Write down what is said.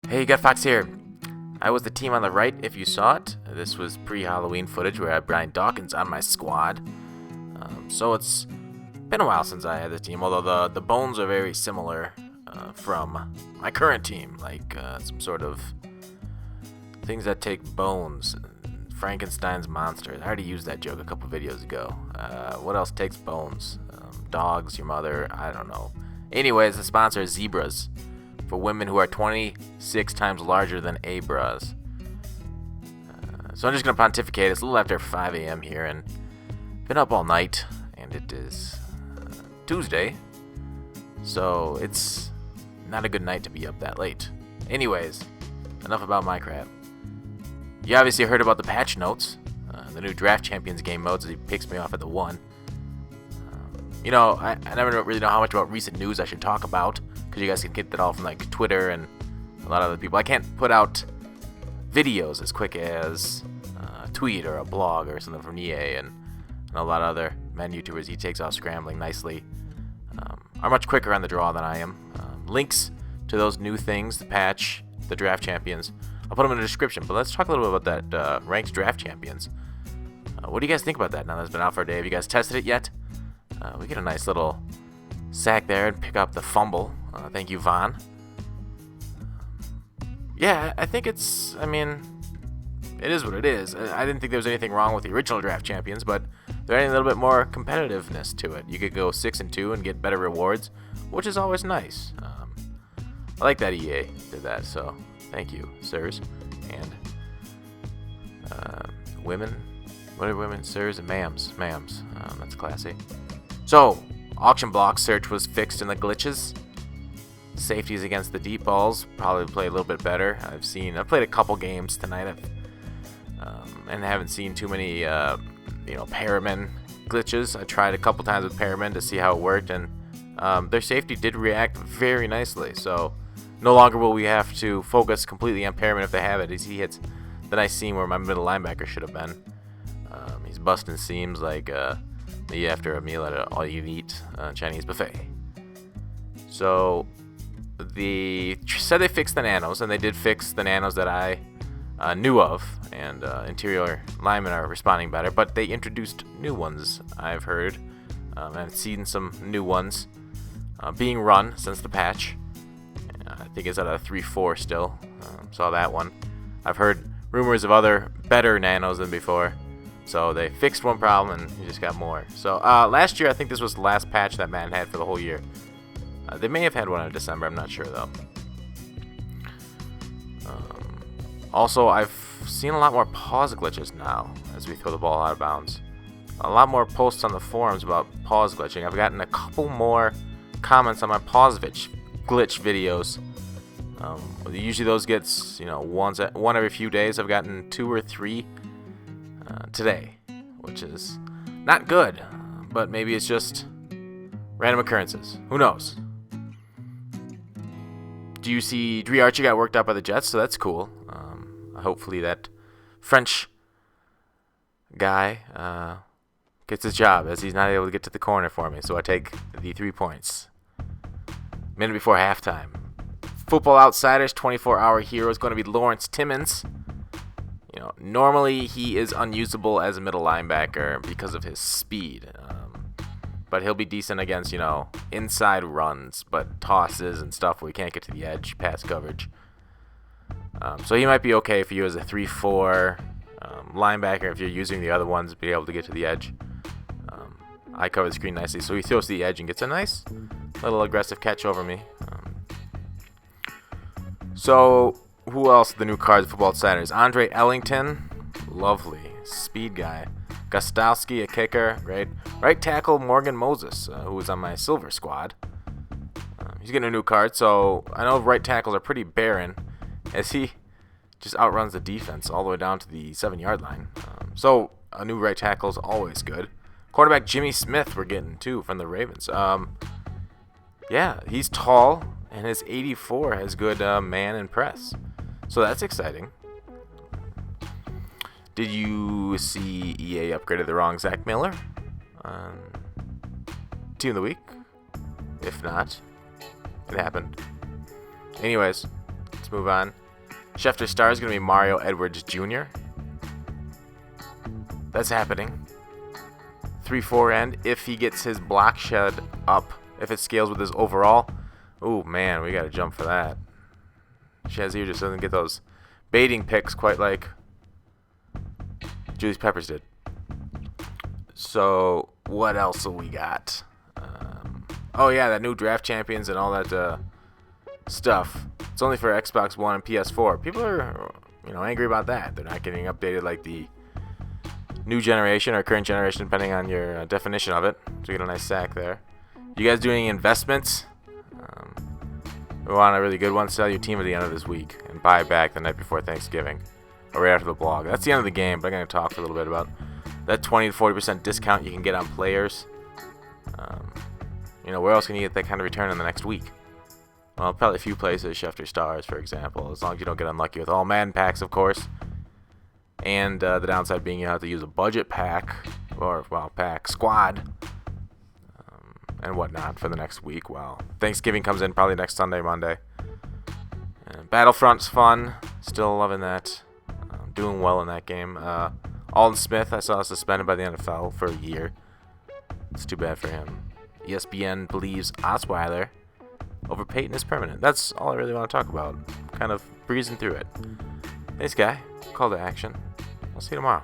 Hey, GutFoxx here. I was the team on the right if you saw it. This was pre-Halloween footage where I had Brian Dawkins on my squad. So it's been a while since I had the team, although the bones are very similar from my current team, like some sort of things that take bones. Frankenstein's monster. I already used that joke a couple videos ago. What else takes bones? Dogs, your mother, I don't know. Anyways, the sponsor is zebras for women who are 26 times larger than A-bras. So I'm just going to pontificate. It's a little after 5 a.m. here, and been up all night, and it is Tuesday, so it's not a good night to be up that late. Anyways, enough about my crap. You obviously heard about the patch notes, the new Draft Champions game modes as he picks me off at the 1. I never really know how much about recent news I should talk about, because you guys can get that all from like Twitter and a lot of other people. I can't put out videos as quick as a tweet or a blog or something from EA and a lot of other men YouTubers he takes off scrambling nicely are much quicker on the draw than I am. Links to those new things, the patch, the Draft Champions, I'll put them in the description. But let's talk a little bit about that ranked Draft Champions. What do you guys think about that now that it's been out for a day? Have you guys tested it yet? We get a nice little sack there and pick up the fumble. Thank you, Vaughn. Yeah, I think it is what it is. I didn't think there was anything wrong with the original Draft Champions, but they're adding a little bit more competitiveness to it. You could go 6-2 and get better rewards, which is always nice. I like that EA did that, so thank you, sirs. And women. What are women? Sirs and ma'ams. Ma'ams. That's classy. So, auction block search was fixed in the glitches. Safeties against the deep balls probably play a little bit better. I've played a couple games tonight, and haven't seen too many, Paramin glitches. I tried a couple times with Paramin to see how it worked, and their safety did react very nicely. So, no longer will we have to focus completely on Paramin if they have it, as he hits the nice seam where my middle linebacker should have been. He's busting seams like me after a meal at an all-you-eat Chinese buffet. So, they said they fixed the nanos, and they did fix the nanos that I knew of, and interior linemen are responding better, but they introduced new ones, I've heard. I've seen some new ones being run since the patch. I think it's at a 3.4 still. Saw that one. I've heard rumors of other better nanos than before. So they fixed one problem and you just got more. So last year, I think this was the last patch that Madden had for the whole year. They may have had one in December, I'm not sure though. Also, I've seen a lot more pause glitches now as we throw the ball out of bounds. A lot more posts on the forums about pause glitching. I've gotten a couple more comments on my pause glitch videos. Usually those gets, one every few days. I've gotten 2 or 3 today, which is not good, but maybe it's just random occurrences. Who knows? Do you see Dree Archer got worked out by the Jets? So that's cool. Hopefully that French guy gets his job, as he's not able to get to the corner for me. So I take the 3 points. Minute before halftime. Football Outsiders 24-hour hero is going to be Lawrence Timmons. Normally he is unusable as a middle linebacker because of his speed. But he'll be decent against, inside runs, but tosses and stuff where he can't get to the edge, pass coverage. So he might be okay for you as a 3-4 linebacker if you're using the other ones to be able to get to the edge. I cover the screen nicely, so he throws to the edge and gets a nice little aggressive catch over me. So who else? The new cards, Football Outsiders. Andre Ellington, lovely speed guy. Gostowski, a kicker, right tackle Morgan Moses, who was on my silver squad. He's getting a new card, so I know right tackles are pretty barren, as he just outruns the defense all the way down to the 7-yard line. So a new right tackle is always good. Quarterback Jimmy Smith we're getting too from the Ravens. Yeah, he's tall, and his 84 has good man and press. So that's exciting. Did you see EA upgraded the wrong Zach Miller? Team of the week? If not, it happened. Anyways, let's move on. Schefter star is going to be Mario Edwards Jr. That's happening. 3-4 end. If he gets his block shed up, if it scales with his overall, ooh, man, we got to jump for that. Shazir just doesn't get those baiting picks quite like Julius Peppers did. So, what else have we got? Oh, yeah, that new draft champions and all that stuff. It's only for Xbox One and PS4. People are, angry about that. They're not getting updated like the new generation or current generation, depending on your definition of it. So you get a nice sack there. You guys doing investments? We want a really good one. Sell your team at the end of this week and buy back the night before Thanksgiving or right after the blog. That's the end of the game, but I'm going to talk for a little bit about that 20 to 40% discount you can get on players. Where else can you get that kind of return in the next week? Well, probably a few places, Schefter Stars, for example, as long as you don't get unlucky with all Madden packs, of course. And the downside being you have to use a budget pack, or, pack squad, and whatnot for the next week. Well, Thanksgiving comes in probably next Sunday, Monday. And Battlefront's fun. Still loving that. Doing well in that game. Alden Smith, I saw suspended by the NFL for a year. It's too bad for him. ESPN believes Osweiler over Peyton is permanent. That's all I really want to talk about. Kind of breezing through it. Thanks, guy. Call to action. I'll see you tomorrow.